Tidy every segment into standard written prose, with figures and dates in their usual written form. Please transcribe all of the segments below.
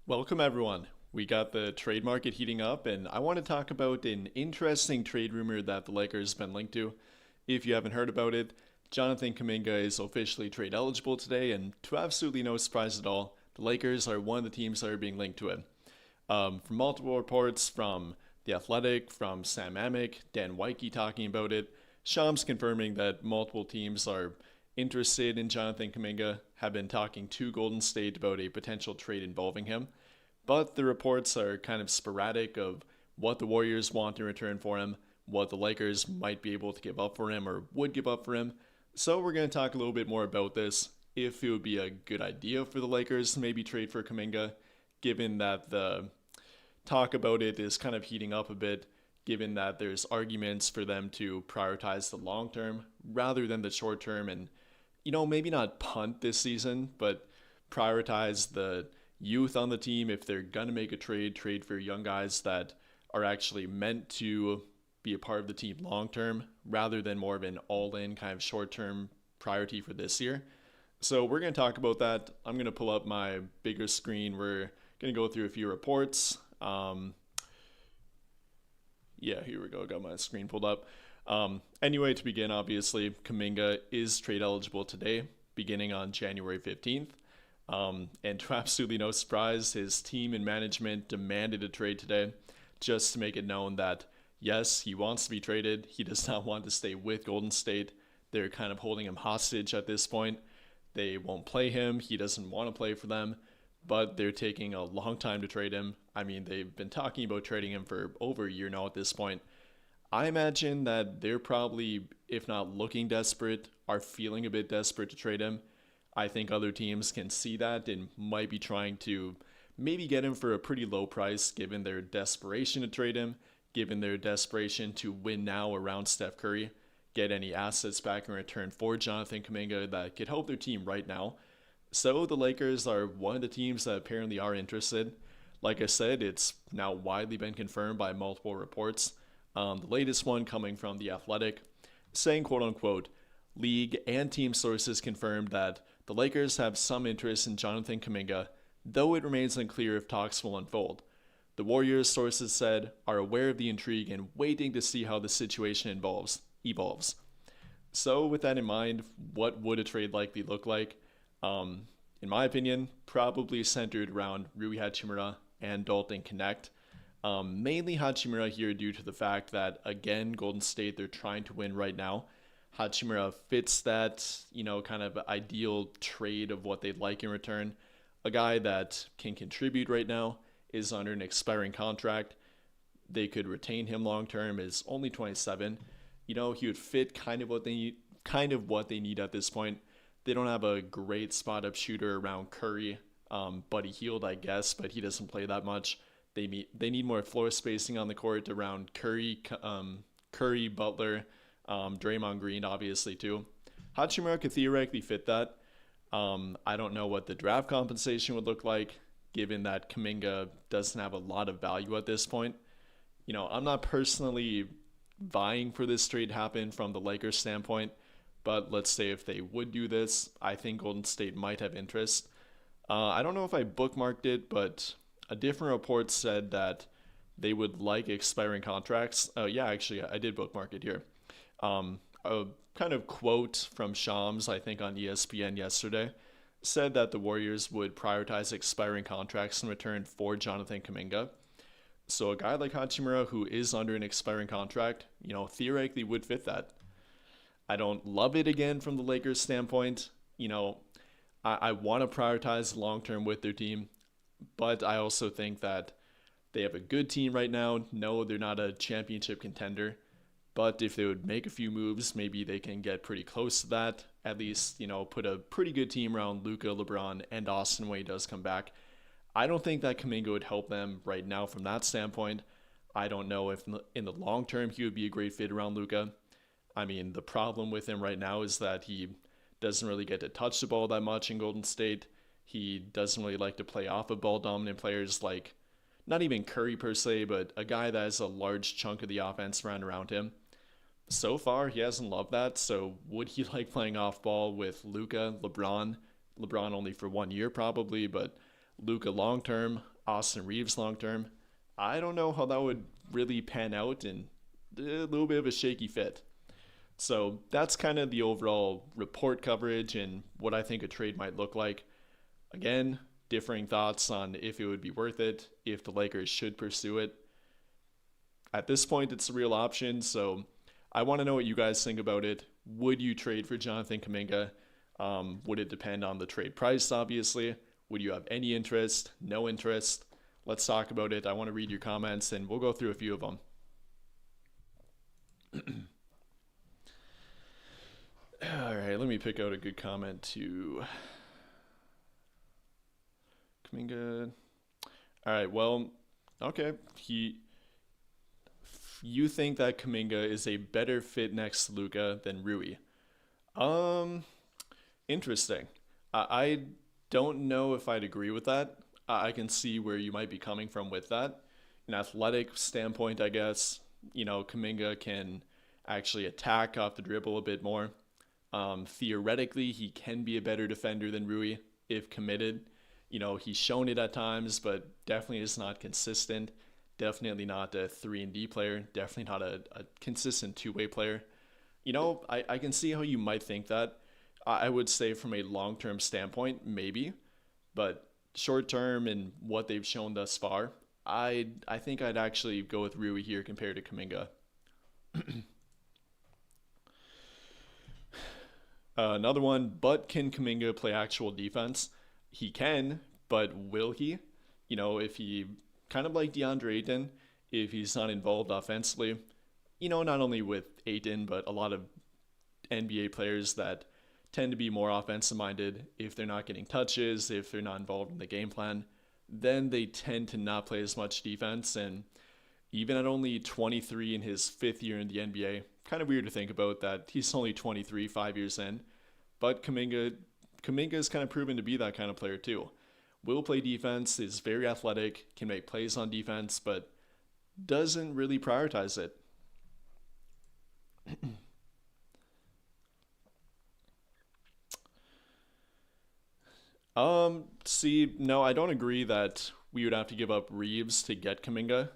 Welcome, everyone. We got the trade market heating up, and I want to talk about an interesting trade rumor that the Lakers have been linked to. If you haven't heard about it, Jonathan Kuminga is officially trade eligible today, and to absolutely no surprise at all, the Lakers are one of the teams that are being linked to it. From multiple reports from The Athletic, from Sam Amick, Dan Wyke talking about it, Shams confirming that multiple teams are interested in Jonathan Kuminga, have been talking to Golden State about a potential trade involving him. But the reports are kind of sporadic of what the Warriors want in return for him, what the Lakers might be able to give up for him or would give up for him. So we're going to talk a little bit more about this, if it would be a good idea for the Lakers to maybe trade for Kuminga, given that the talk about it is kind of heating up a bit, given that there's arguments for them to prioritize the long term rather than the short term and, maybe not punt this season, but prioritize the youth on the team if they're going to make a trade for young guys that are actually meant to be a part of the team long term rather than more of an all in kind of short term priority for this year. So we're going to talk about that. I'm going to pull up my bigger screen. We're going to go through a few reports. Yeah, here we go. Got my screen pulled up. Anyway, to begin, obviously, Kuminga is trade eligible today, beginning on January 15th. And to absolutely no surprise, his team and management demanded a trade today just to make it known that, yes, he wants to be traded. He does not want to stay with Golden State. They're kind of holding him hostage at this point. They won't play him. He doesn't want to play for them, but they're taking a long time to trade him. I mean, they've been talking about trading him for over a year now at this point. I imagine that they're probably, if not looking desperate, are feeling a bit desperate to trade him. I think other teams can see that and might be trying to maybe get him for a pretty low price given their desperation to trade him, given their desperation to win now around Steph Curry, get any assets back in return for Jonathan Kuminga that could help their team right now. So the Lakers are one of the teams that apparently are interested. Like I said, it's now widely been confirmed by multiple reports. The latest one coming from The Athletic, saying, quote unquote, league and team sources confirmed that the Lakers have some interest in Jonathan Kuminga, though it remains unclear if talks will unfold. The Warriors, sources said, are aware of the intrigue and waiting to see how the situation evolves. So, with that in mind, what would a trade likely look like? In my opinion, probably centered around Rui Hachimura and Dalton Connect. Mainly Hachimura here due to the fact that, again, Golden State, they're trying to win right now. Hachimura fits that, kind of ideal trade of what they'd like in return. A guy that can contribute right now, is under an expiring contract. They could retain him long term, is only 27. He would fit kind of what they need at this point. They don't have a great spot up shooter around Curry. Buddy Hield, I guess, but he doesn't play that much. They need more floor spacing on the court around Curry, Butler, Draymond Green, obviously, too. Hachimura could theoretically fit that. I don't know what the draft compensation would look like, given that Kuminga doesn't have a lot of value at this point. I'm not personally vying for this trade to happen from the Lakers standpoint, but let's say if they would do this, I think Golden State might have interest. I don't know if I bookmarked it, but a different report said that they would like expiring contracts. Yeah, actually, I did bookmark it here. A kind of quote from Shams, I think on ESPN yesterday, said that the Warriors would prioritize expiring contracts in return for Jonathan Kuminga. So a guy like Hachimura who is under an expiring contract, theoretically would fit that. I don't love it again from the Lakers standpoint. I want to prioritize long term with their team, but I also think that they have a good team right now. No, they're not a championship contender, but if they would make a few moves, maybe they can get pretty close to that. At least, put a pretty good team around Luka, LeBron, and Austin when he does come back. I don't think that Kuminga would help them right now from that standpoint. I don't know if in the long term he would be a great fit around Luka. I mean, the problem with him right now is that he doesn't really get to touch the ball that much in Golden State. He doesn't really like to play off of ball dominant players like not even Curry per se, but a guy that has a large chunk of the offense around him. So far, he hasn't loved that. So would he like playing off ball with Luka, LeBron? LeBron only for 1 year probably, but Luka long term. Austin Reeves long term. I don't know how that would really pan out, and a little bit of a shaky fit. So that's kind of the overall report coverage and what I think a trade might look like. Again, differing thoughts on if it would be worth it, if the Lakers should pursue it. At this point, it's a real option, so I want to know what you guys think about it. Would you trade for Jonathan Kuminga? Would it depend on the trade price, obviously? Would you have any interest? No interest? Let's talk about it. I want to read your comments, and we'll go through a few of them. All right, let me pick out a good comment to Kuminga. All right, well, okay. You think that Kuminga is a better fit next to Luka than Rui? Um, Interesting. I don't know if I'd agree with that. I can see where you might be coming from with that. An athletic standpoint, I guess, Kuminga can actually attack off the dribble a bit more. Theoretically, he can be a better defender than Rui if committed. He's shown it at times, but definitely is not consistent. Definitely not a 3-and-D player. Definitely not a consistent two-way player. I can see how you might think that. I would say from a long-term standpoint, maybe. But short-term and what they've shown thus far, I think I'd actually go with Rui here compared to Kuminga. Another one, but can Kuminga play actual defense? He can, but will he? If he, kind of like DeAndre Ayton, if he's not involved offensively, not only with Ayton, but a lot of NBA players that tend to be more offensive minded, if they're not getting touches, if they're not involved in the game plan, then they tend to not play as much defense. And even at only 23 in his fifth year in the NBA, kind of weird to think about that he's only 23, 5 years in. But Kuminga is kind of proven to be that kind of player too. Will play defense, is very athletic, can make plays on defense, but doesn't really prioritize it. See, no, I don't agree that we would have to give up Reeves to get Kuminga.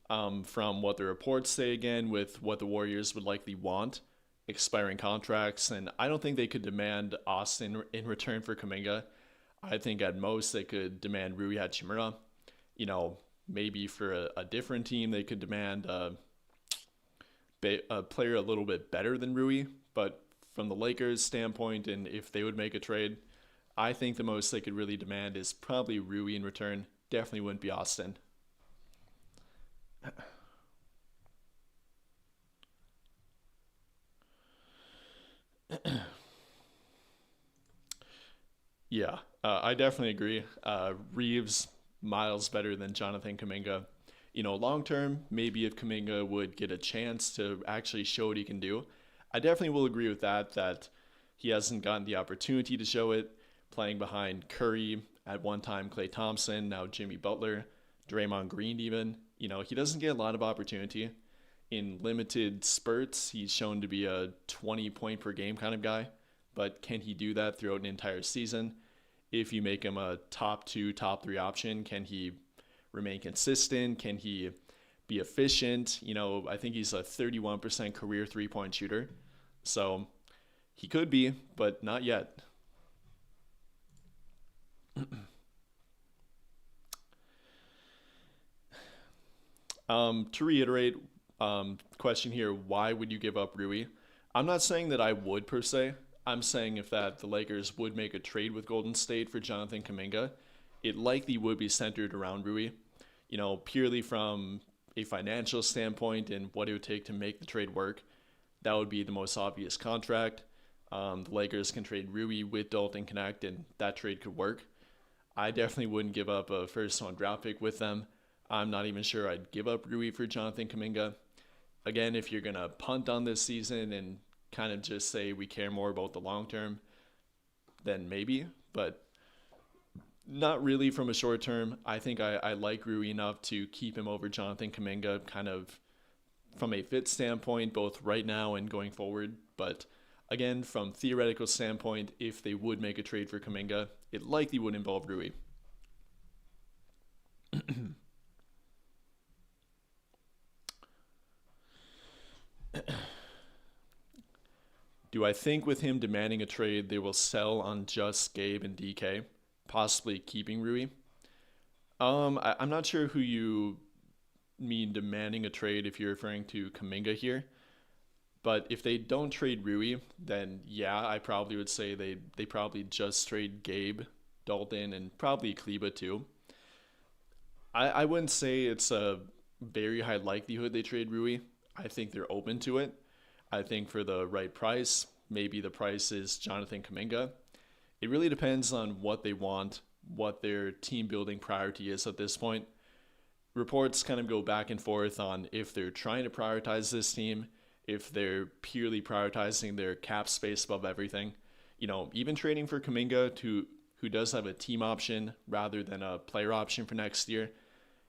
From what the reports say again, with what the Warriors would likely want, expiring contracts, and I don't think they could demand Austin in return for Kuminga. I think at most they could demand Rui Hachimura. Maybe for a different team they could demand a player a little bit better than Rui, but from the Lakers' standpoint, and if they would make a trade, I think the most they could really demand is probably Rui in return. Definitely wouldn't be Austin. Yeah, I definitely agree. Reeves miles better than Jonathan Kuminga. Long term, maybe if Kuminga would get a chance to actually show what he can do, I definitely will agree with that. That he hasn't gotten the opportunity to show it, playing behind Curry at one time, Klay Thompson, now Jimmy Butler, Draymond Green even. He doesn't get a lot of opportunity. In limited spurts, he's shown to be a 20 point per game kind of guy, but can he do that throughout an entire season? If you make him a top two, top three option, can he remain consistent? Can he be efficient? I think he's a 31% career 3-point shooter. So he could be, but not yet. To reiterate, question here, why would you give up Rui? I'm not saying that I would per se. I'm saying if that the Lakers would make a trade with Golden State for Jonathan Kuminga, it likely would be centered around Rui. Purely from a financial standpoint and what it would take to make the trade work, that would be the most obvious contract. The Lakers can trade Rui with Dalton Connect, and that trade could work. I definitely wouldn't give up a first-round draft pick with them. I'm not even sure I'd give up Rui for Jonathan Kuminga. Again, if you're going to punt on this season and kind of just say we care more about the long term, then maybe, but not really from a short term. I think I like Rui enough to keep him over Jonathan Kuminga kind of from a fit standpoint, both right now and going forward. But again, from theoretical standpoint, if they would make a trade for Kuminga, it likely would involve Rui. Do I think with him demanding a trade, they will sell on just Gabe and DK, possibly keeping Rui? I'm not sure who you mean demanding a trade if you're referring to Kuminga here. But if they don't trade Rui, then yeah, I probably would say they probably just trade Gabe, Dalton, and probably Kleba too. I wouldn't say it's a very high likelihood they trade Rui. I think they're open to it. I think for the right price, maybe the price is Jonathan Kuminga. It really depends on what they want, what their team building priority is at this point. Reports kind of go back and forth on if they're trying to prioritize this team, if they're purely prioritizing their cap space above everything. Even trading for Kuminga, who does have a team option rather than a player option for next year,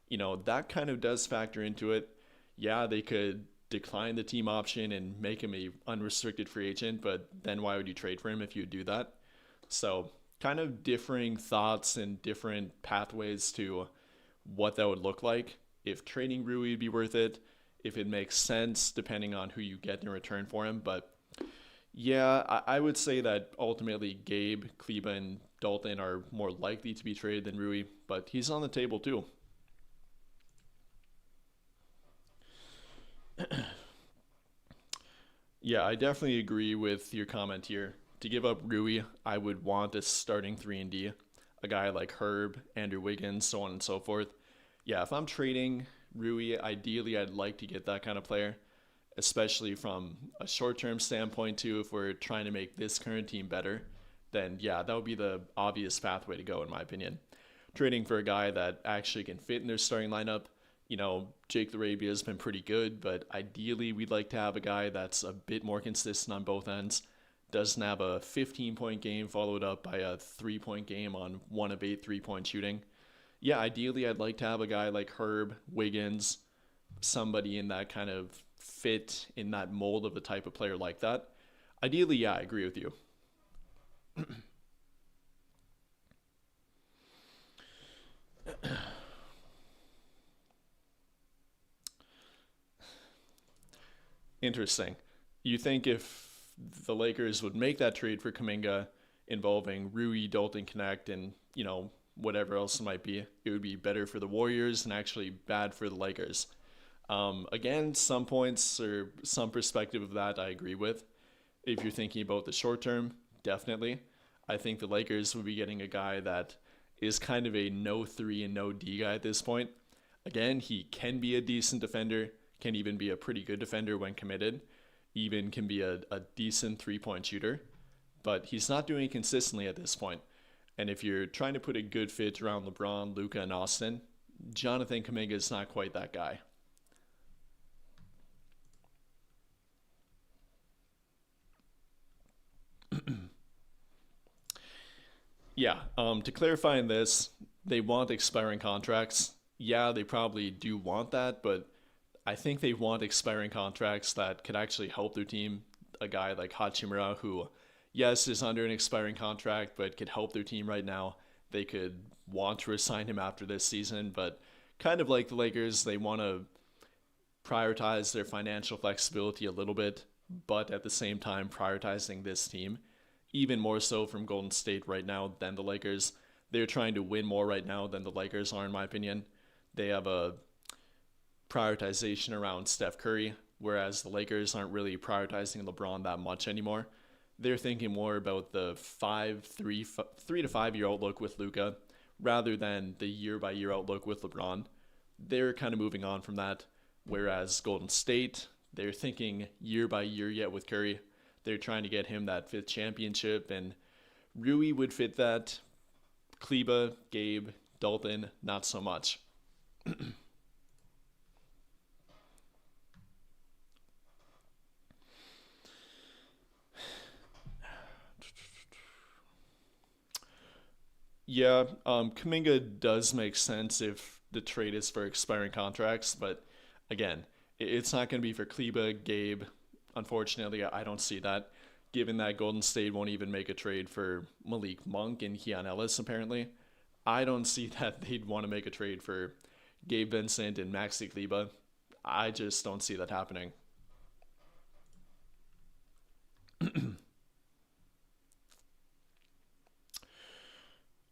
that kind of does factor into it. Yeah, they could decline the team option and make him a unrestricted free agent, but then why would you trade for him if you do that? So kind of differing thoughts and different pathways to what that would look like. If trading Rui would be worth it, if it makes sense depending on who you get in return for him. But yeah, I would say that ultimately Gabe, Kleba, and Dalton are more likely to be traded than Rui, but he's on the table too. Yeah, I definitely agree with your comment here. To give up Rui, I would want a starting 3 and D, a guy like Herb, Andrew Wiggins, so on and so forth. Yeah, if I'm trading Rui, ideally I'd like to get that kind of player, especially from a short-term standpoint too. If we're trying to make this current team better, then yeah, that would be the obvious pathway to go in my opinion. Trading for a guy that actually can fit in their starting lineup, Jake Arabia has been pretty good, but ideally we'd like to have a guy that's a bit more consistent on both ends. Doesn't have a 15-point game followed up by a 3-point game on 1 of 8 3-point shooting. Yeah, ideally I'd like to have a guy like Herb, Wiggins, somebody in that kind of fit in that mold of the type of player like that. Ideally, yeah, I agree with you. Interesting. You think if the Lakers would make that trade for Kuminga involving Rui, Dalton Connect, and, whatever else it might be, it would be better for the Warriors and actually bad for the Lakers. Again, some points or some perspective of that I agree with. If you're thinking about the short term, definitely. I think the Lakers would be getting a guy that is kind of a no 3 and no D guy at this point. Again, he can be a decent defender, can even be a pretty good defender when committed, even can be a decent 3-point shooter, but he's not doing it consistently at this point. And if you're trying to put a good fit around LeBron, Luka, and Austin, Jonathan Kuminga is not quite that guy. Yeah, to clarify in this, they want expiring contracts. Yeah, they probably do want that, but I think they want expiring contracts that could actually help their team. A guy like Hachimura, who, yes, is under an expiring contract, but could help their team right now. They could want to resign him after this season, but kind of like the Lakers, they want to prioritize their financial flexibility a little bit, but at the same time prioritizing this team. Even more so from Golden State right now than the Lakers. They're trying to win more right now than the Lakers are, in my opinion. They have a prioritization around Steph Curry, whereas the Lakers aren't really prioritizing LeBron that much anymore. They're thinking more about the 3 to 5 year outlook with Luka rather than the year by year outlook with LeBron. They're kind of moving on from that, whereas Golden State, they're thinking year by year yet with Curry. They're trying to get him that 5th championship, and Rui would fit that. Kleba, Gabe, Dalton, not so much. Yeah, Kuminga does make sense if the trade is for expiring contracts, but again, it's not going to be for Kleba, Gabe. Unfortunately, I don't see that, given that Golden State won't even make a trade for Malik Monk and Keon Ellis, apparently. I don't see that they'd want to make a trade for Gabe Vincent and Maxi Kleba. I just don't see that happening.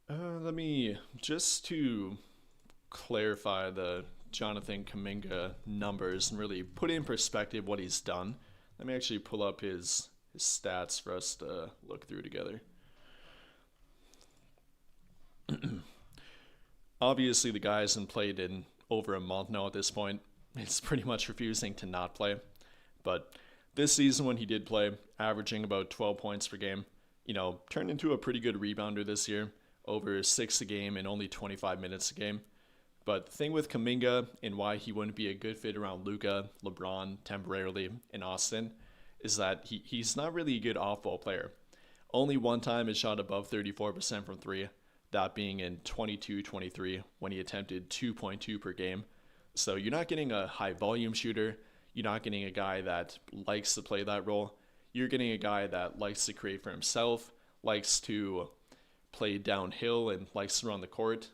Let me just to clarify the Jonathan Kuminga numbers and really put in perspective what he's done. Let me actually pull up his stats for us to look through together. Obviously, the guy hasn't played in over a month now at this point. He's pretty much refusing to not play. But this season, when he did play, averaging about 12 points per game, turned into a pretty good rebounder this year, over 6 a game and only 25 minutes a game. But the thing with Kuminga and why he wouldn't be a good fit around Luka, LeBron, temporarily, in Austin, is that he's not really a good off-ball player. Only one time he shot above 34% from three, that being in 22-23 when he attempted 2.2 per game. So you're not getting a high volume shooter. You're not getting a guy that likes to play that role. You're getting a guy that likes to create for himself, likes to play downhill, and likes to run the court.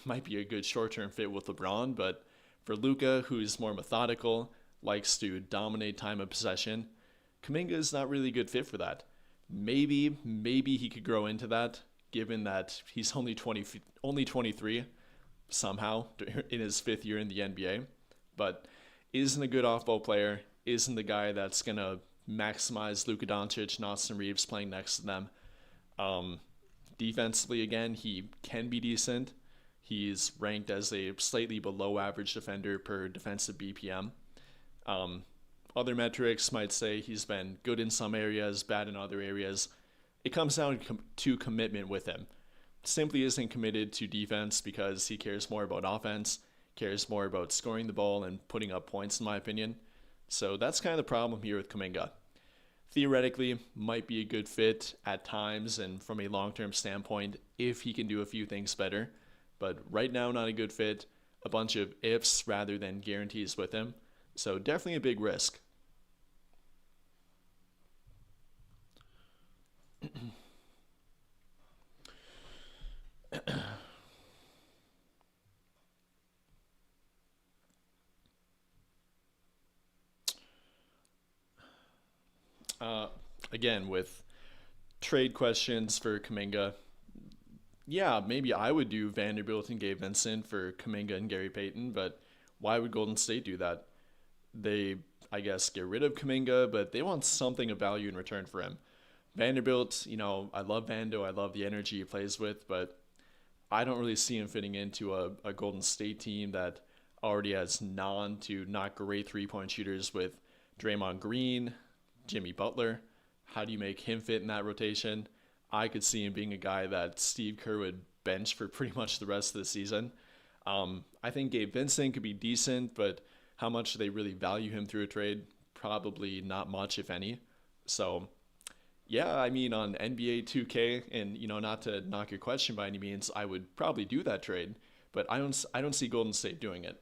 Might be a good short-term fit with LeBron, but for Luka, who's more methodical, likes to dominate time of possession, Kuminga is not really a good fit for that. Maybe he could grow into that, given that he's only 23 somehow in his 5th year in the NBA, but isn't a good off-ball player, isn't the guy that's going to maximize Luka Doncic and Austin Reeves playing next to them. Defensively, again, he can be decent. He's ranked as a slightly below average defender per defensive BPM. Other metrics might say he's been good in some areas, bad in other areas. It comes down to commitment with him. Simply isn't committed to defense because he cares more about offense, cares more about scoring the ball and putting up points, in my opinion. So that's kind of the problem here with Kuminga. Theoretically, might be a good fit at times and from a long-term standpoint if he can do a few things better. But right now, not a good fit. A bunch of ifs rather than guarantees with him. So definitely a big risk. Again, with trade questions for Kuminga, yeah, maybe I would do Vanderbilt and Gabe Vincent for Kuminga and Gary Payton, but why would Golden State do that? They, I guess, get rid of Kuminga, but they want something of value in return for him. Vanderbilt, I love Vando, I love the energy he plays with, but I don't really see him fitting into a Golden State team that already has to not great 3-point shooters with Draymond Green, Jimmy Butler. How do you make him fit in that rotation? I could see him being a guy that Steve Kerr would bench for pretty much the rest of the season. I think Gabe Vincent could be decent, but how much do they really value him through a trade? Probably not much, if any. So, yeah, I mean, on NBA 2K, and not to knock your question by any means, I would probably do that trade, but I don't see Golden State doing it.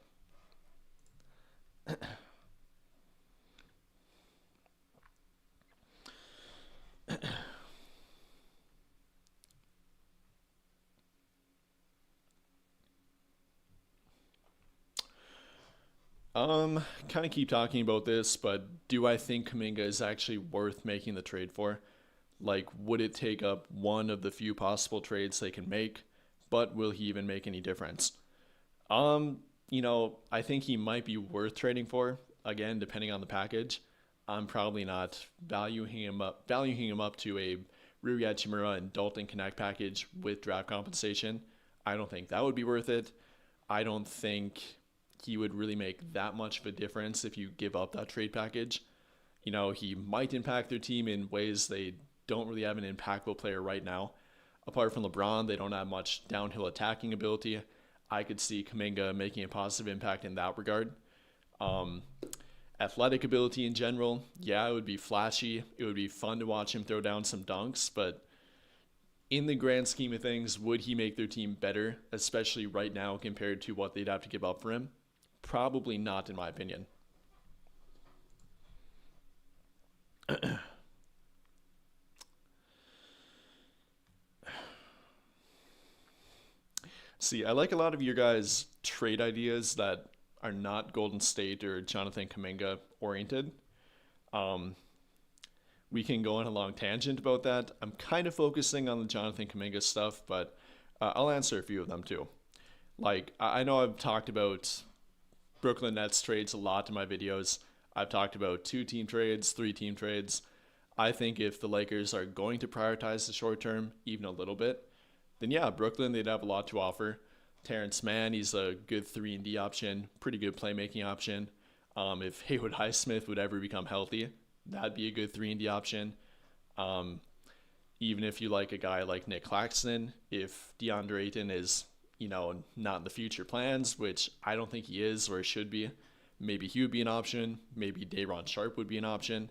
Kind of keep talking about this, but do I think Kuminga is actually worth making the trade for? Like, would it take up one of the few possible trades they can make? But will he even make any difference? Um, I think he might be worth trading for. Again, depending on the package. I'm probably not valuing him up to a Rui Hachimura and Dalton Connect package with draft compensation. I don't think that would be worth it. I don't think he would really make that much of a difference if you give up that trade package. He might impact their team in ways they don't really have an impactful player right now. Apart from LeBron, they don't have much downhill attacking ability. I could see Kuminga making a positive impact in that regard. Um, Athletic ability in general, yeah, it would be flashy. It would be fun to watch him throw down some dunks, but in the grand scheme of things, would he make their team better, especially right now compared to what they'd have to give up for him? Probably not, in my opinion. See, I like a lot of your guys' trade ideas that are not Golden State or Jonathan Kuminga oriented. Um, we can go on a long tangent about that. I'm kind of focusing on the Jonathan Kuminga stuff, but I'll answer a few of them too. Like, I know I've talked about Brooklyn Nets trades a lot in my videos. I've talked about two team trades, three team trades. I think if the Lakers are going to prioritize the short term, even a little bit, then yeah, Brooklyn, they'd have a lot to offer. Terrence Mann, he's a good 3 and D option, pretty good playmaking option. If Haywood Highsmith would ever become healthy, that'd be a good 3 and D option. Um, Even if you like a guy like Nick Claxton, if DeAndre Ayton is, not in the future plans, which I don't think he is or should be, maybe he would be an option. Maybe Day'Ron Sharpe would be an option.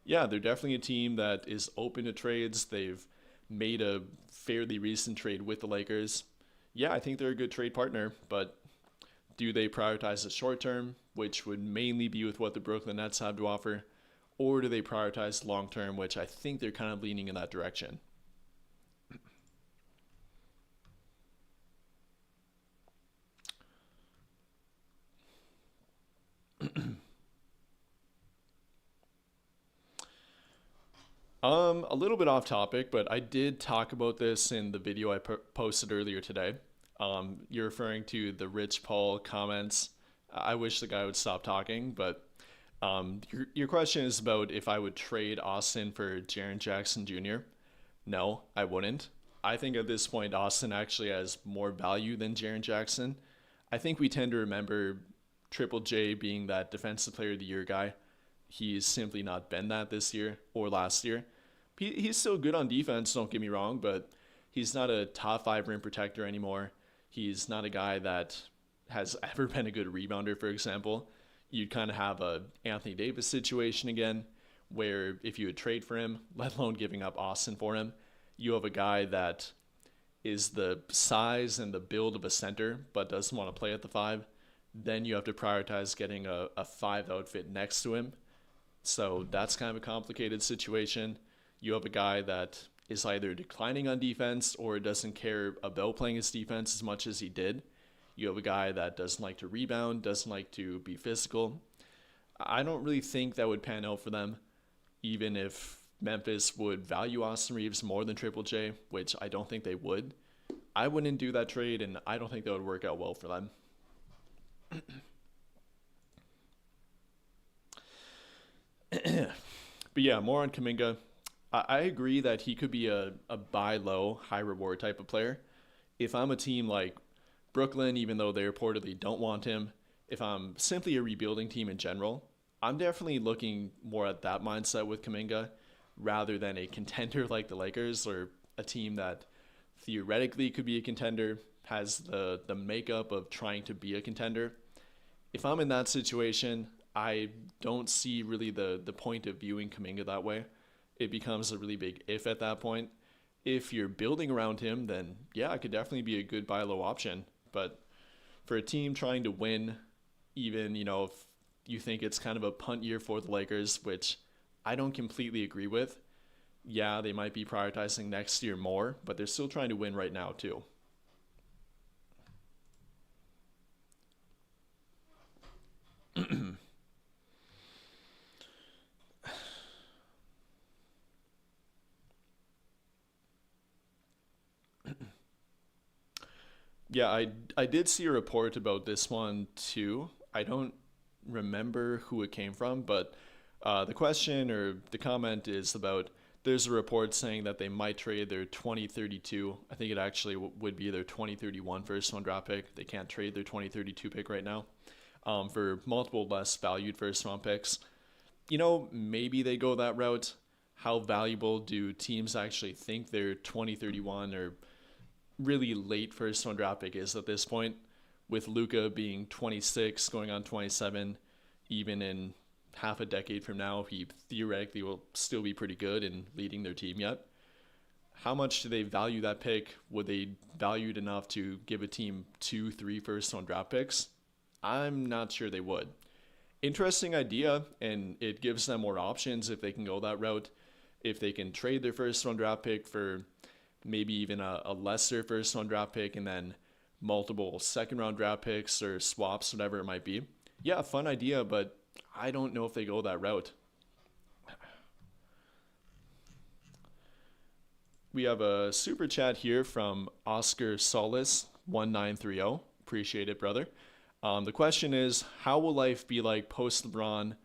Yeah, they're definitely a team that is open to trades. They've made a fairly recent trade with the Lakers. Yeah, I think they're a good trade partner, but do they prioritize the short term, which would mainly be with what the Brooklyn Nets have to offer, or do they prioritize long term, which I think they're kind of leaning in that direction? A little bit off topic, but I did talk about this in the video I posted earlier today. You're referring to the Rich Paul comments. I wish the guy would stop talking, but your question is about if I would trade Austin for Jaren Jackson Jr. No, I wouldn't. I think at this point, Austin actually has more value than Jaren Jackson. I think we tend to remember Triple J being that Defensive Player of the Year guy. He's simply not been that this year or last year. He's still good on defense, don't get me wrong, but he's not a top 5 rim protector anymore. He's not a guy that has ever been a good rebounder, for example. You'd kind of have a Anthony Davis situation again, where if you would trade for him, let alone giving up Austin for him, you have a guy that is the size and the build of a center, but doesn't want to play at the 5. Then you have to prioritize getting a 5 outfit next to him. So that's kind of a complicated situation. You have a guy that is either declining on defense or doesn't care about playing his defense as much as he did. You have a guy that doesn't like to rebound, doesn't like to be physical. I don't really think that would pan out for them, even if Memphis would value Austin Reeves more than Triple J, which I don't think they would. I wouldn't do that trade, and I don't think that would work out well for them. But yeah, more on Kuminga. I agree that he could be a buy low, high reward type of player. If I'm a team like Brooklyn, even though they reportedly don't want him, if I'm simply a rebuilding team in general, I'm definitely looking more at that mindset with Kuminga rather than a contender like the Lakers or a team that theoretically could be a contender, has the makeup of trying to be a contender. If I'm in that situation, I don't see really the point of viewing Kuminga that way. It becomes a really big if at that point. If you're building around him, then yeah, it could definitely be a good buy low option. But for a team trying to win, even, if you think it's kind of a punt year for the Lakers, which I don't completely agree with, yeah, they might be prioritizing next year more, but they're still trying to win right now too. Yeah, I did see a report about this one too. I don't remember who it came from, but the question or the comment is about there's a report saying that they might trade their 2032. I think it actually would be their 2031 first round draft pick. They can't trade their 2032 pick right now for multiple less valued first round picks. Maybe they go that route. How valuable do teams actually think their 2031 or really late first round draft pick is at this point, with Luka being 26, going on 27, even in half a decade from now, he theoretically will still be pretty good and leading their team yet. How much do they value that pick? Would they value it enough to give a team 2, 3 first round draft picks? I'm not sure they would. Interesting idea, and it gives them more options if they can go that route. If they can trade their first round draft pick for maybe even a lesser first round draft pick and then multiple second round draft picks or swaps, whatever it might be. Yeah, fun idea, but I don't know if they go that route. We have a super chat here from Oscar Solis 1930. Appreciate it, brother. The question is, how will life be like post LeBron,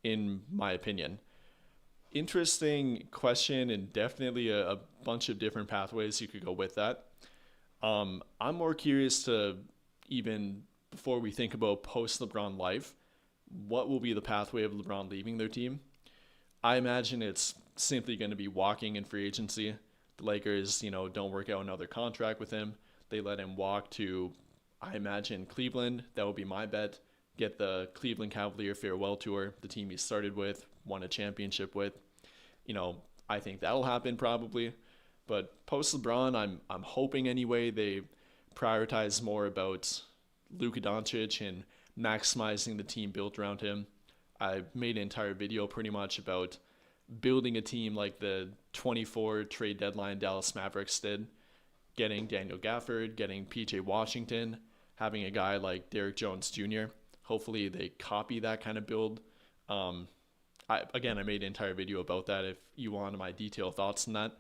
in my opinion? Interesting question, and definitely a bunch of different pathways you could go with that. I'm more curious to, even before we think about post LeBron life, what will be the pathway of LeBron leaving their team? I imagine it's simply going to be walking in free agency. The Lakers, don't work out another contract with him. They let him walk to, I imagine, Cleveland. That would be my bet. Get the Cleveland Cavalier farewell tour, the team he started with, won a championship with. I think that'll happen probably. But post LeBron, I'm hoping anyway they prioritize more about Luka Doncic and maximizing the team built around him. I made an entire video pretty much about building a team like the 24 trade deadline Dallas Mavericks did, getting Daniel Gafford, getting PJ Washington, having a guy like Derrick Jones Jr. Hopefully they copy that kind of build. I made an entire video about that if you want my detailed thoughts on that.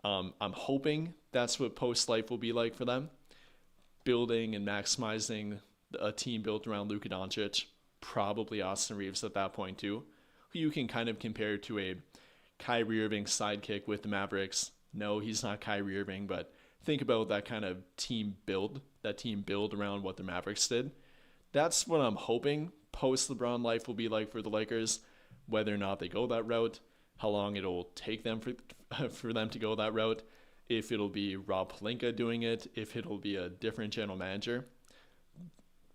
I'm hoping that's what post life will be like for them, building and maximizing a team built around Luka Doncic, probably Austin Reeves at that point too, who you can kind of compare to a Kyrie Irving sidekick with the Mavericks. No, he's not Kyrie Irving, but think about that kind of team build around what the Mavericks did. That's what I'm hoping post LeBron life will be like for the Lakers. Whether or not they go that route, how long it'll take them for them to go that route, if it'll be Rob Pelinka doing it, if it'll be a different general manager.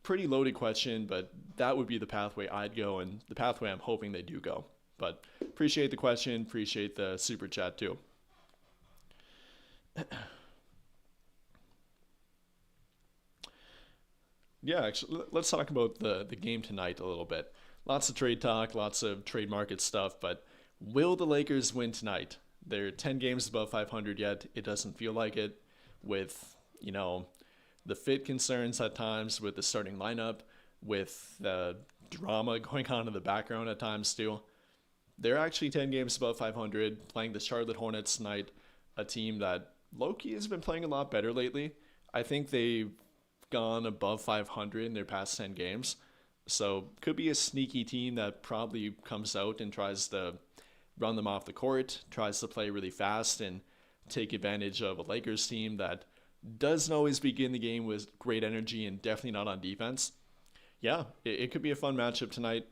Pretty loaded question, but that would be the pathway I'd go and the pathway I'm hoping they do go. But appreciate the question, appreciate the super chat too. Yeah, actually, let's talk about the game tonight a little bit. Lots of trade talk, lots of trade market stuff, but will the Lakers win tonight? They're 10 games above 500 yet. It doesn't feel like it with, the fit concerns at times with the starting lineup, with the drama going on in the background at times too. They're actually 10 games above 500, playing the Charlotte Hornets tonight, a team that low-key has been playing a lot better lately. I think they've gone above 500 in their past 10 games. So could be a sneaky team that probably comes out and tries to run them off the court, tries to play really fast and take advantage of a Lakers team that doesn't always begin the game with great energy and definitely not on defense. Yeah, it could be a fun matchup tonight.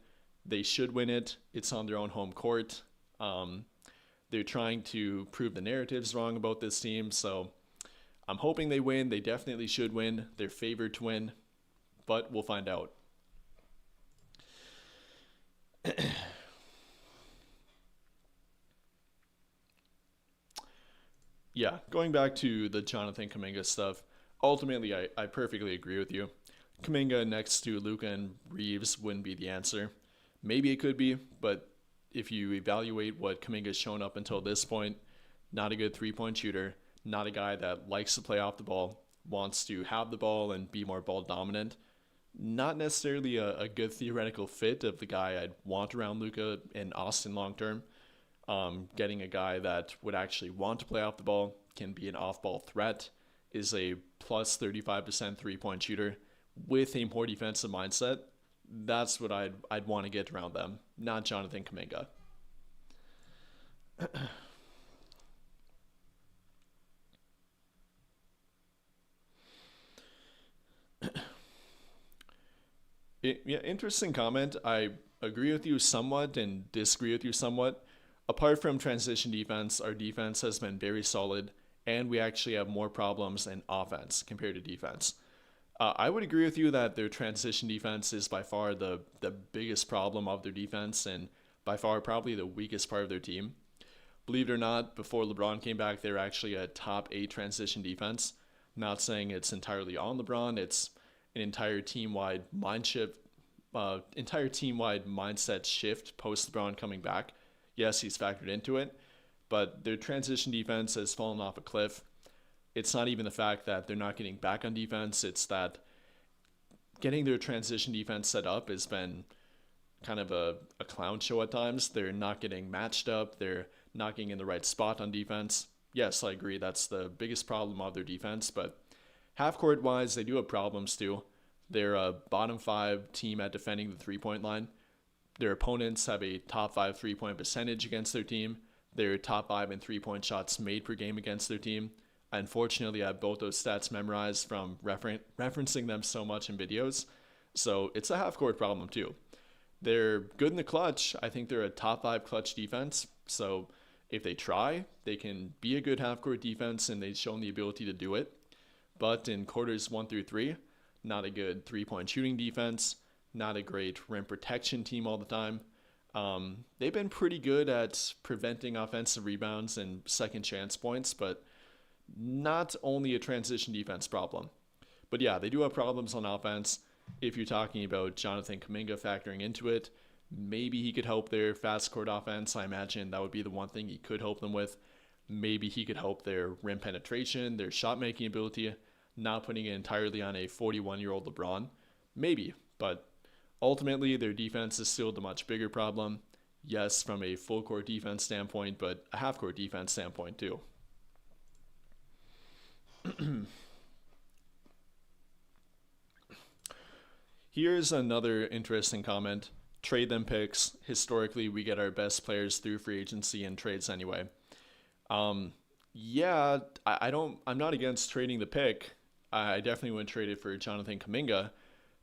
They should win it. It's on their own home court. They're trying to prove the narratives wrong about this team, so I'm hoping they win. They definitely should win. They're favored to win, but we'll find out. Yeah, going back to the Jonathan Kuminga stuff, ultimately I perfectly agree with you. Kuminga next to Luka and Reeves wouldn't be the answer. Maybe it could be, but if you evaluate what Kuminga's shown up until this point, not a good three-point shooter, not a guy that likes to play off the ball, wants to have the ball and be more ball dominant, not necessarily a good theoretical fit of the guy I'd want around Luka and Austin long term. Getting a guy that would actually want to play off the ball, can be an off-ball threat, is a plus 35% three-point shooter with a more defensive mindset. That's what I'd want to get around them, not Jonathan Kuminga. Interesting comment. I agree with you somewhat and disagree with you somewhat. Apart from transition defense, our defense has been very solid, and we actually have more problems in offense compared to defense. I would agree with you that their transition defense is by far the biggest problem of their defense and by far probably the weakest part of their team. Believe it or not, before LeBron came back, they were actually a top 8 transition defense. Not saying it's entirely on LeBron, it's an entire team-wide mindset shift post LeBron coming back. Yes, he's factored into it, but their transition defense has fallen off a cliff. It's not even the fact that they're not getting back on defense. It's that getting their transition defense set up has been kind of a clown show at times. They're not getting matched up. They're not getting in the right spot on defense. Yes, I agree. That's the biggest problem of their defense. But half court wise, they do have problems too. They're a bottom 5 team at defending the 3-point line. Their opponents have a top 5 3-point percentage against their team. They're top 5 in 3-point shots made per game against their team. Unfortunately, I have both those stats memorized from referencing them so much in videos. So it's a half court problem too. They're good in the clutch. I think they're a top 5 clutch defense. So if they try, they can be a good half court defense, and they've shown the ability to do it. But in quarters 1 through 3, not a good 3-point shooting defense, not a great rim protection team all the time. They've been pretty good at preventing offensive rebounds and second chance points, but not only a transition defense problem. But yeah, they do have problems on offense. If you're talking about Jonathan Kuminga factoring into it, maybe he could help their fast court offense. I imagine that would be the one thing he could help them with. Maybe he could help their rim penetration, their shot making ability, not putting it entirely on a 41-year-old LeBron. Maybe, but ultimately their defense is still the much bigger problem. Yes, from a full court defense standpoint, but a half court defense standpoint too. Here's another interesting comment. Trade them picks. Historically, we get our best players through free agency and trades anyway. Yeah, I'm not against trading the pick. I definitely wouldn't trade it for Jonathan Kuminga,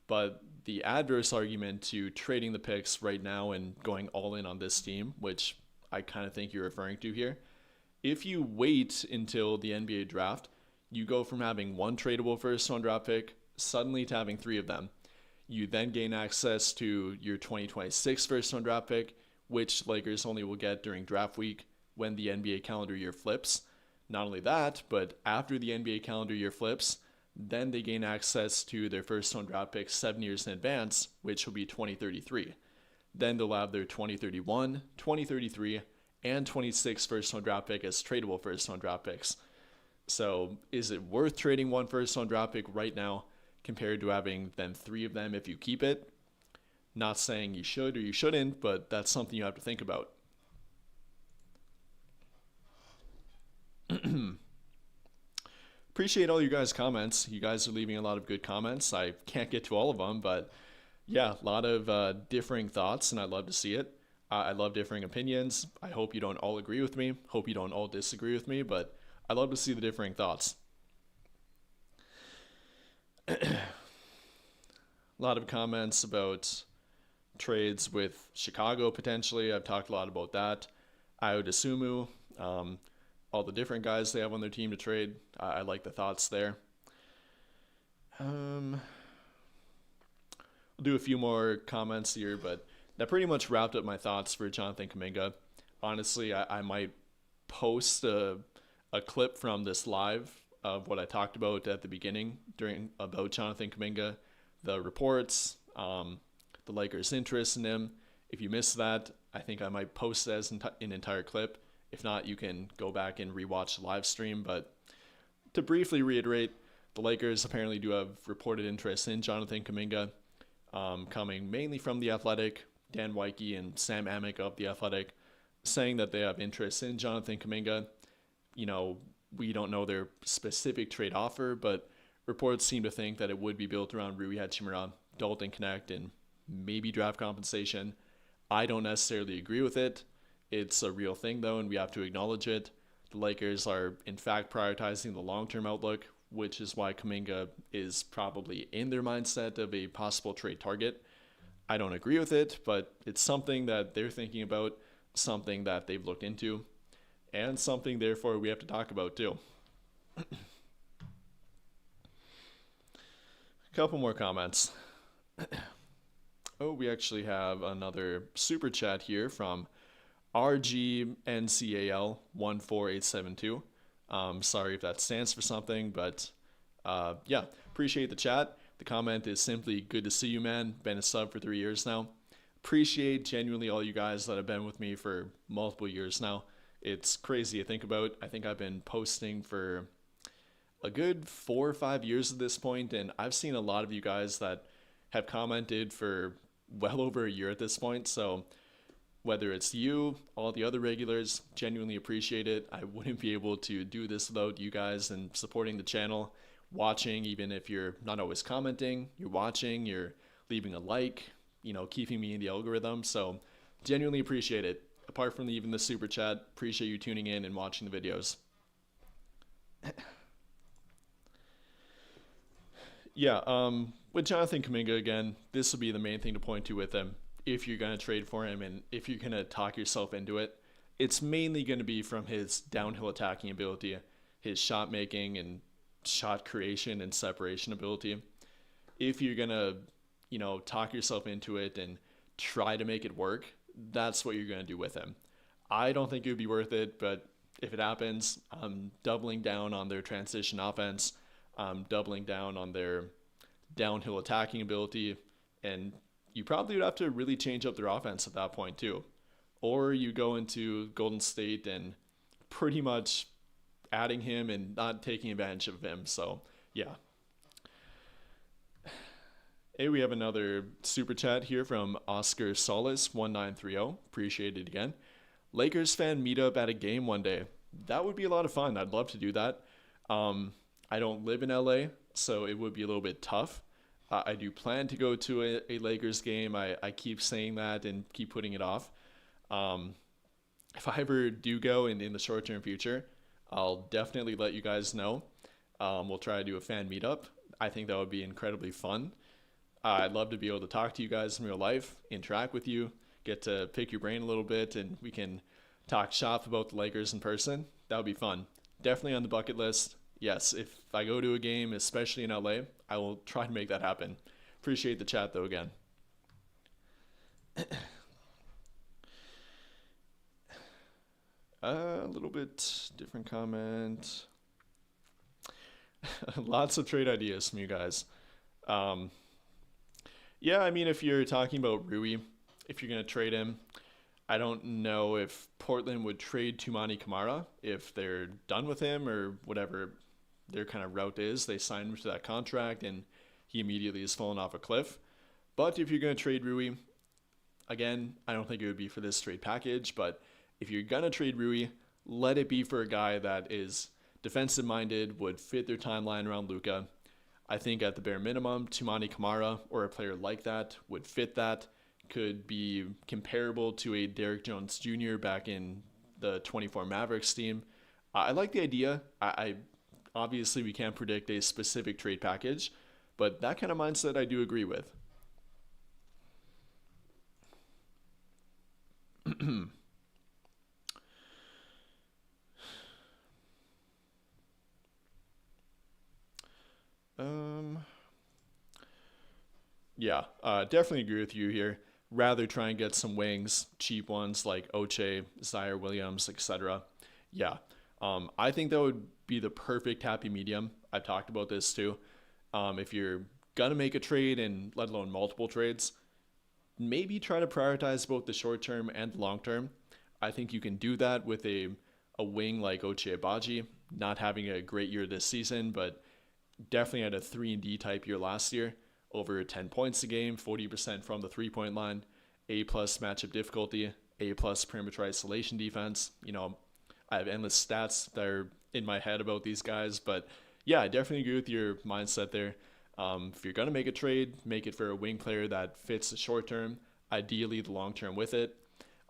but the adverse argument to trading the picks right now and going all in on this team, which I kind of think you're referring to here, if you wait until the NBA draft, you go from having one tradable first round draft pick suddenly to having 3 of them. You then gain access to your 2026 first round draft pick, which Lakers only will get during draft week when the NBA calendar year flips. Not only that, but after the NBA calendar year flips, then they gain access to their first round draft pick 7 years in advance, which will be 2033. Then they'll have their 2031, 2033, and 26 first round draft pick as tradable first round draft picks. So is it worth trading one first round draft pick right now compared to having then 3 of them if you keep it? Not saying you should or you shouldn't, but that's something you have to think about. Appreciate all you guys' comments. You guys are leaving a lot of good comments. I can't get to all of them, but yeah, a lot of differing thoughts, and I love to see it. I love differing opinions. I hope you don't all agree with me. Hope you don't all disagree with me, but I love to see the differing thoughts. A lot of comments about trades with Chicago potentially. I've talked a lot about that. Ayo Dosunmu, all the different guys they have on their team to trade. I like the thoughts there. We'll do a few more comments here, but that pretty much wrapped up my thoughts for Jonathan Kuminga. Honestly, I might post a clip from this live of what I talked about at the beginning about Jonathan Kuminga, the reports, the Lakers' interest in him. If you missed that, I think I might post it as an entire clip. If not, you can go back and rewatch the live stream. But to briefly reiterate, the Lakers apparently do have reported interest in Jonathan Kuminga, coming mainly from The Athletic, Dan Weike and Sam Amick of The Athletic, saying that they have interest in Jonathan Kuminga. You know, we don't know their specific trade offer, but reports seem to think that it would be built around Rui Hachimura, Dalton Knecht, and maybe draft compensation. I don't necessarily agree with it. It's a real thing, though, and we have to acknowledge it. The Lakers are, in fact, prioritizing the long-term outlook, which is why Kuminga is probably in their mindset of a possible trade target. I don't agree with it, but it's something that they're thinking about, something that they've looked into, and something, therefore, we have to talk about, too. A couple more comments. Oh, we actually have another super chat here from RGNCAL14872. Sorry if that stands for something, but yeah, appreciate the chat. The comment is simply, good to see you, man. Been a sub for 3 years now. Appreciate genuinely all you guys that have been with me for multiple years now. It's crazy to think about. I think I've been posting for a good 4 or 5 years at this point, and I've seen a lot of you guys that have commented for well over a year at this point. So whether it's you, all the other regulars, genuinely appreciate it. I wouldn't be able to do this without you guys and supporting the channel, watching, even if you're not always commenting, you're watching, you're leaving a like, keeping me in the algorithm. So genuinely appreciate it. Apart from even the super chat, appreciate you tuning in and watching the videos. Yeah, with Jonathan Kuminga again, this will be the main thing to point to with him. If you're going to trade for him and if you're going to talk yourself into it, it's mainly going to be from his downhill attacking ability, his shot making and shot creation and separation ability. If you're going to, talk yourself into it and try to make it work, that's what you're going to do with him. I don't think it would be worth it, but if it happens, I'm doubling down on their transition offense. I'm doubling down on their downhill attacking ability, and you probably would have to really change up their offense at that point too. Or you go into Golden State and pretty much adding him and not taking advantage of him. So yeah. Hey, we have another super chat here from Oscar Solis 1930. Appreciate it again. Lakers fan meetup at a game one day. That would be a lot of fun. I'd love to do that. I don't live in LA, so it would be a little bit tough. I do plan to go to a Lakers game. I keep saying that and keep putting it off. If I ever do go in the short-term future, I'll definitely let you guys know. We'll try to do a fan meetup. I think that would be incredibly fun. I'd love to be able to talk to you guys in real life, interact with you, get to pick your brain a little bit, and we can talk shop about the Lakers in person. That would be fun. Definitely on the bucket list. Yes, if I go to a game, especially in LA, I will try to make that happen. Appreciate the chat, though, again. A little bit different comment. Lots of trade ideas from you guys. Yeah, I mean, if you're talking about Rui, if you're going to trade him, I don't know if Portland would trade Tumani Kamara if they're done with him or whatever their kind of route is. They signed him to that contract and he immediately has fallen off a cliff. But if you're going to trade Rui, again, I don't think it would be for this trade package, but if you're going to trade Rui, let it be for a guy that is defensive minded, would fit their timeline around Luka. I think at the bare minimum, Tumani Kamara or a player like that would fit that, could be comparable to a Derrick Jones Jr. back in the 24 Mavericks team. I like the idea. I obviously we can't predict a specific trade package, but that kind of mindset I do agree with. Yeah, definitely agree with you here. Rather try and get some wings, cheap ones like Oche, Zaire Williams, etc. Yeah, I think that would be the perfect happy medium. I've talked about this too. If you're gonna make a trade, and let alone multiple trades, maybe try to prioritize both the short term and the long term. I think you can do that with a wing like Ochai Agbaji, not having a great year this season, but definitely had a 3-and-D type year last year. Over 10 points a game, 40% from the three-point line, A+ matchup difficulty, A+ perimeter isolation defense. I have endless stats that are in my head about these guys, but yeah, I definitely agree with your mindset there. If you're going to make a trade, make it for a wing player that fits the short term, ideally the long term with it.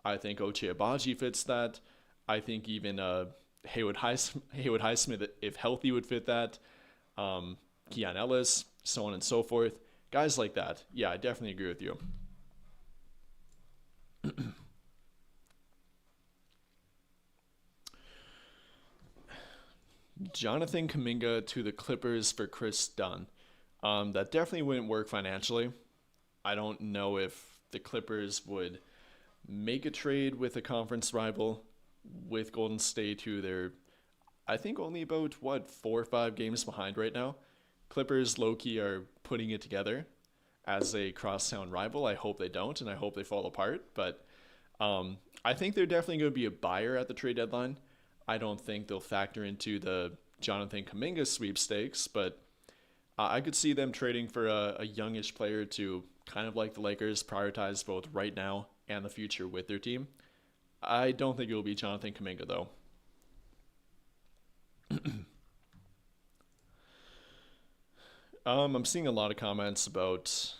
I think Ochai Agbaji fits that. I think even Haywood Highsmith, if healthy, would fit that. Keon Ellis, so on and so forth. Guys like that. Yeah, I definitely agree with you. Jonathan Kuminga to the Clippers for Chris Dunn. That definitely wouldn't work financially. I don't know if the Clippers would make a trade with a conference rival, with Golden State, who they're, I think, only about, 4 or 5 games behind right now. Clippers low-key are putting it together as a crosstown rival. I hope they don't, and I hope they fall apart. But I think they're definitely going to be a buyer at the trade deadline. I don't think they'll factor into the Jonathan Kuminga sweepstakes, but I could see them trading for a youngish player to kind of like the Lakers prioritize both right now and the future with their team. I don't think it will be Jonathan Kuminga though. I'm seeing a lot of comments about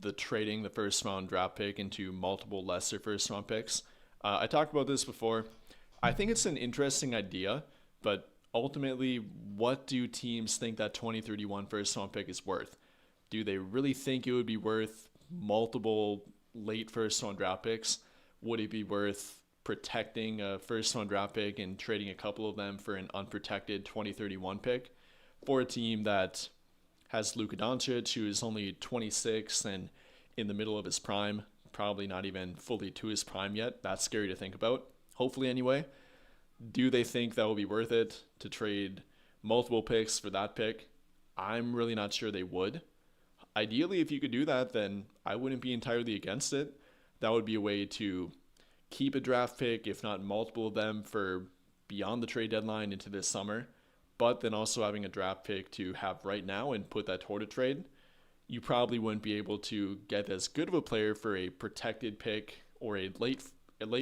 the trading the first round draft pick into multiple lesser first round picks. I talked about this before. I think it's an interesting idea, but ultimately, what do teams think that 2031 first round pick is worth? Do they really think it would be worth multiple late first round draft picks? Would it be worth protecting a first round draft pick and trading a couple of them for an unprotected 2031 pick for a team that has Luka Doncic, who is only 26 and in the middle of his prime, probably not even fully to his prime yet? That's scary to think about. Hopefully, anyway. Do they think that will be worth it to trade multiple picks for that pick? I'm really not sure they would. Ideally, if you could do that, then I wouldn't be entirely against it. That would be a way to keep a draft pick, if not multiple of them, for beyond the trade deadline into this summer, but then also having a draft pick to have right now and put that toward a trade. You probably wouldn't be able to get as good of a player for a protected pick or a late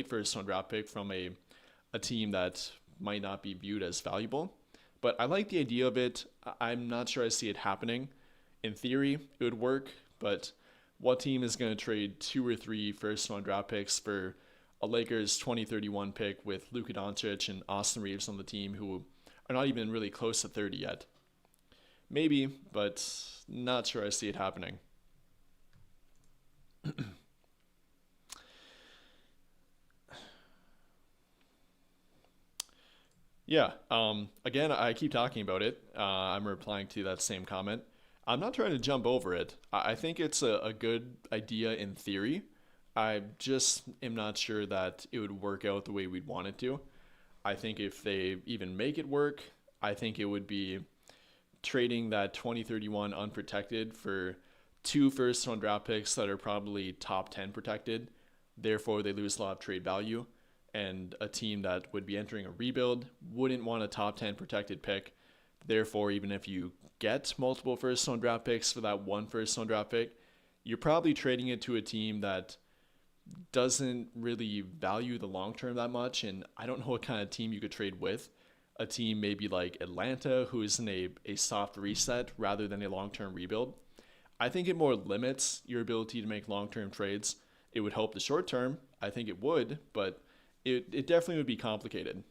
first round draft pick from a team that might not be viewed as valuable. But I like the idea of it. I'm not sure I see it happening. In theory, it would work, but what team is going to trade 2 or 3 first round draft picks for a Lakers 2031 pick with Luka Doncic and Austin Reeves on the team, who are not even really close to 30 yet? Maybe, but not sure I see it happening. Yeah. Again, I keep talking about it. I'm replying to that same comment. I'm not trying to jump over it. I think it's a good idea in theory. I just am not sure that it would work out the way we'd want it to. I think if they even make it work, I think it would be trading that 2031 unprotected for 2 first round draft picks that are probably top 10 protected. Therefore, they lose a lot of trade value. And a team that would be entering a rebuild wouldn't want a top 10 protected pick. Therefore, even if you get multiple first round draft picks for that 1 first round draft pick, you're probably trading it to a team that doesn't really value the long term that much. And I don't know what kind of team you could trade with. A team maybe like Atlanta, who is in a soft reset rather than a long term rebuild. I think it more limits your ability to make long term trades. It would help the short term. I think it would, but it definitely would be complicated.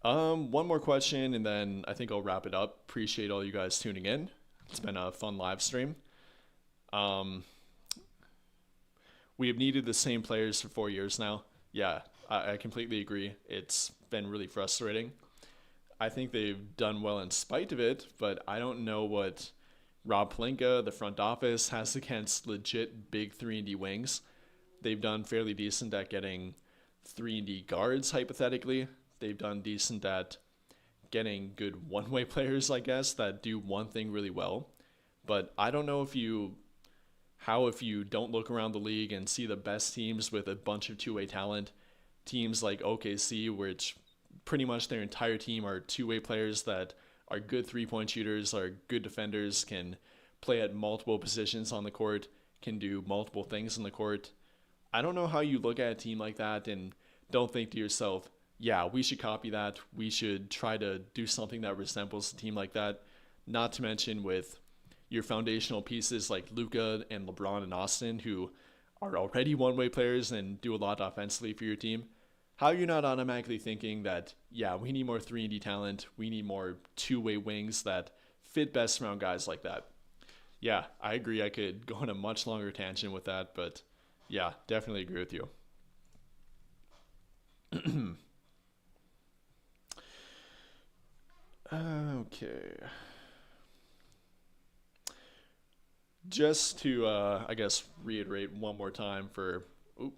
One more question, and then I think I'll wrap it up. Appreciate all you guys tuning in. It's been a fun live stream. We have needed the same players for 4 years now. Yeah, I completely agree. It's been really frustrating. I think they've done well in spite of it, but I don't know what Rob Pelinka, the front office, has against legit big 3-and-D wings. They've done fairly decent at getting 3-and-D guards, hypothetically. They've done decent at getting good one-way players, I guess, that do one thing really well. But I don't know if you don't look around the league and see the best teams with a bunch of two-way talent, teams like OKC, which pretty much their entire team are two-way players that are good three-point shooters, are good defenders, can play at multiple positions on the court, can do multiple things on the court. I don't know how you look at a team like that and don't think to yourself, yeah, we should copy that. We should try to do something that resembles a team like that. Not to mention with your foundational pieces like Luka and LeBron and Austin, who are already one-way players and do a lot offensively for your team. How you're not automatically thinking that, yeah, we need more 3-and-D talent, we need more two-way wings that fit best around guys like that. Yeah, I agree. I could go on a much longer tangent with that, but yeah, definitely agree with you. Okay. Just to, I guess, reiterate one more time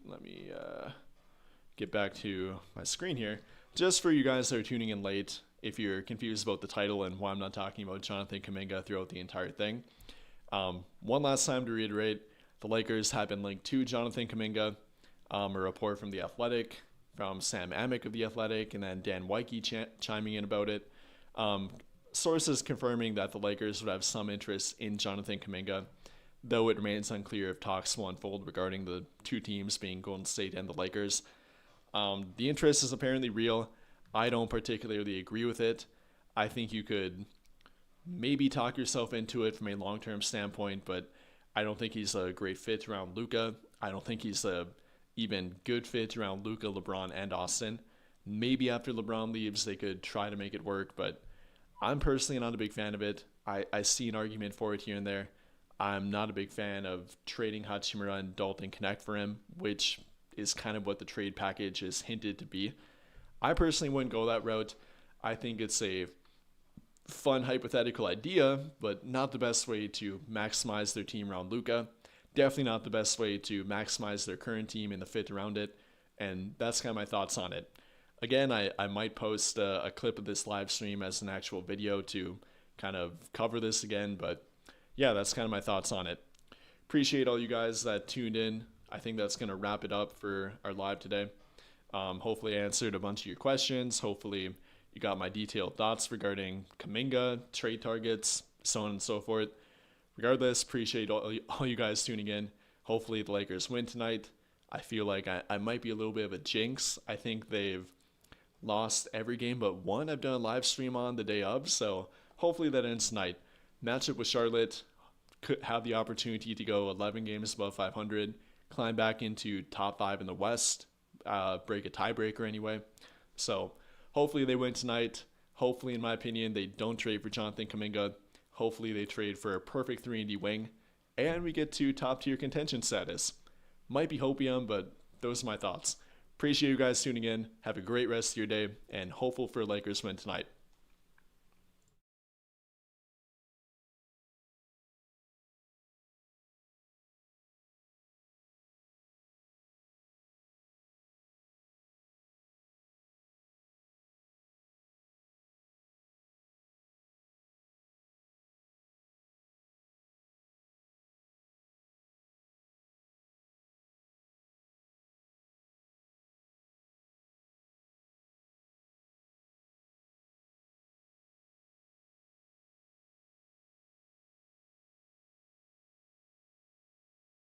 let me get back to my screen here. Just for you guys that are tuning in late, if you're confused about the title and why I'm not talking about Jonathan Kuminga throughout the entire thing. One last time to reiterate, the Lakers have been linked to Jonathan Kuminga. A report from The Athletic, from Sam Amick of The Athletic, and then Dan Weike chiming in about it. Sources confirming that the Lakers would have some interest in Jonathan Kuminga, though it remains unclear if talks will unfold regarding the two teams being Golden State and the Lakers. The interest is apparently real. I don't particularly agree with it. I think you could maybe talk yourself into it from a long-term standpoint, but I don't think he's a great fit around Luka. I don't think he's a even good fit around Luka, LeBron, and Austin. Maybe after LeBron leaves, they could try to make it work, but I'm personally not a big fan of it. I see an argument for it here and there. I'm not a big fan of trading Hachimura and Dalton Connect for him, which is kind of what the trade package is hinted to be. I personally wouldn't go that route. I think it's a fun hypothetical idea, but not the best way to maximize their team around Luka. Definitely not the best way to maximize their current team and the fit around it. And that's kind of my thoughts on it. Again, I might post a clip of this live stream as an actual video to kind of cover this again. But yeah, that's kind of my thoughts on it. Appreciate all you guys that tuned in. I think that's going to wrap it up for our live today. Hopefully I answered a bunch of your questions. Hopefully you got my detailed thoughts regarding Kuminga, trade targets, so on and so forth. Regardless, appreciate all you guys tuning in. Hopefully the Lakers win tonight. I feel like I might be a little bit of a jinx. I think they've lost every game but one I've done a live stream on the day of, so hopefully that ends tonight. Matchup with Charlotte, could have the opportunity to go 11 games above 500, climb back into top 5 in the West, break a tiebreaker anyway. So hopefully they win tonight. Hopefully, in my opinion, they don't trade for Jonathan Kuminga. Hopefully they trade for a perfect 3-and-D wing, and we get to top-tier contention status. Might be hopium, but those are my thoughts. Appreciate you guys tuning in. Have a great rest of your day, and hopeful for Lakers win tonight.